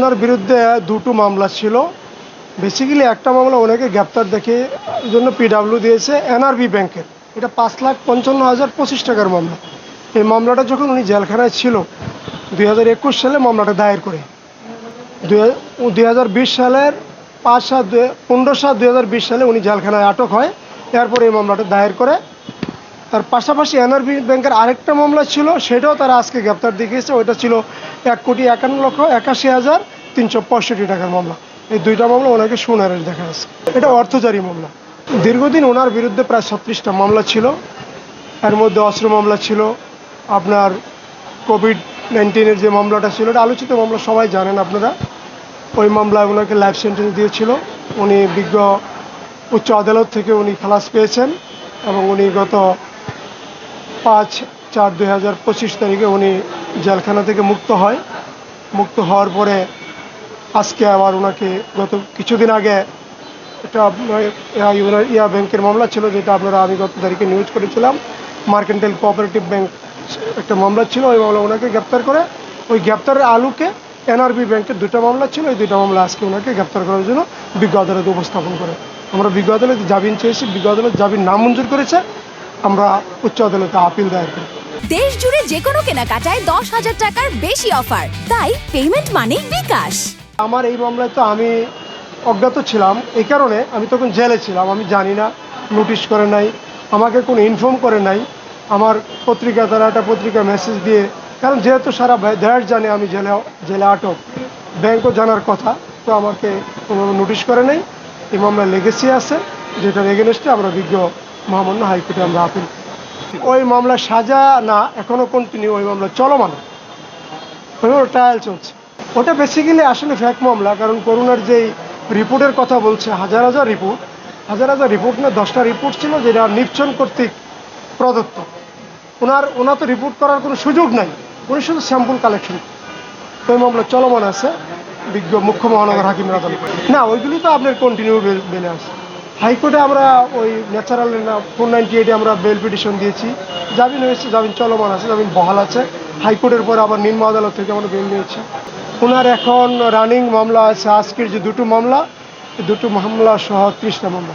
ওনার বিরুদ্ধে দুটো মামলা ছিল। বেসিক্যালি একটা মামলা ওনাকে গ্রেপ্তার দেখে জন্য পিডাব্লিউ দিয়েছে এনআরবি ব্যাংকের, এটা 5,55,025 টাকার মামলা। এই মামলাটা যখন উনি জেলখানায় ছিল 2021 সালে মামলাটা দায়ের করে, 2020 সালের 15/7/2020 সালে উনি জেলখানায় আটক হয়। এরপর এই মামলাটা দায়ের করে। তার পাশাপাশি এনআরবি ব্যাংকের আরেকটা মামলা ছিল, সেটাও তারা আজকে গ্রেপ্তার দেখিয়েছে। ওইটা ছিল 1,51,81,365 টাকার মামলা। এই দুইটা মামলা ওনাকে সুনারের দেখা আছে। এটা অর্থজারি মামলা। দীর্ঘদিন ওনার বিরুদ্ধে প্রায় 36টা মামলা ছিল। এর মধ্যে অস্ত্র মামলা ছিল, আপনার কোভিড-19 যে মামলাটা ছিল, এটা আলোচিত মামলা, সবাই জানেন আপনারা। ওই মামলায় ওনাকে লাইফ সেন্টেন্স দিয়েছিল। উনি বিজ্ঞ উচ্চ আদালত থেকে উনি খালাস পেয়েছেন এবং উনি গত 5/4/2025 তারিখে উনি জেলখানা থেকে মুক্ত হয়। মুক্ত হওয়ার পরে আজকে আবার ওনাকে গত কিছুদিন আগে একটা ব্যাংকের মামলা ছিল, যেটা আমি গত তারিখে নিউজ করেছিলাম। মার্কেন্টাইল কোঅপারেটিভ ব্যাংক একটা মামলা ছিল, ওই মামলা ওনাকে গ্রেপ্তার করে। ওই গ্রেপ্তারের আলোকে এনআরবি ব্যাংকের দুটো মামলা ছিল, এই দুটো মামলা আজকে ওনাকে গ্রেপ্তার করার জন্য বিজ্ঞ আদালতে উপস্থাপন করে। আমরা বিজ্ঞ আদালতে জামিন চেয়েছি, বিজ্ঞ আদালত জামিন নামঞ্জুর করেছে। আমরা উচ্চ আদালতে আপিল দায়ের করি। দেশ জুড়ে যে কোনো কেনাকাটায় 10,000 টাকার বেশি অফার, তাই পেমেন্ট মানেই বিকাশ। আমার এই মামলায় তো আমি অজ্ঞাত ছিলাম, এই কারণে আমি তখন জেলে ছিলাম। আমি জানি না, নোটিশ করে নাই, আমাকে কোনো ইনফর্ম করে নাই। আমার পত্রিকা দ্বারা একটা পত্রিকা মেসেজ দিয়ে, কারণ যেহেতু সারা দেশ জানে আমি জেলে আটক, ব্যাংকও জানার কথা, তো আমাকে কোনো নোটিশ করে নাই। এই মামলায় লেগেসি আছে, যেটার এগেনস্টে আমরা বিজ্ঞ মহামান্য হাইকোর্টে আমরা আপিল। ওই মামলা সাজা না, এখনও কন্টিনিউ, ওই মামলা চলমান, ওই ট্রায়াল চলছে। ওটা বেসিক্যালি আসলে ফ্যাক মামলা, কারণ করোনার যেই রিপোর্টের কথা বলছে, হাজার হাজার রিপোর্ট না, 10টা রিপোর্ট ছিল যেটা নির্বাচন কর্তৃক প্রদত্ত। ওনার তো রিপোর্ট করার কোনো সুযোগ নাই, উনি শুধু স্যাম্পল কালেকশন। ওই মামলা চলমান আছে বিজ্ঞ মুখ্য মহানগর হাকিমের আদালত। না, ওইগুলি তো আপনার কন্টিনিউ বেলে আছে। হাইকোর্টে আমরা ওই ন্যাচারাল 498 আমরা বেল পিটিশন দিয়েছি, জামিন হয়েছে, জামিন চলমান আছে, জামিন বহাল আছে। হাইকোর্টের পরে আবার নিম্ন আদালত থেকে আমরা বেল নিয়েছি। ওনার এখন রানিং মামলা আছে আজকের যে দুটো মামলা, এই দুটো মামলা সহ 30টা মামলা।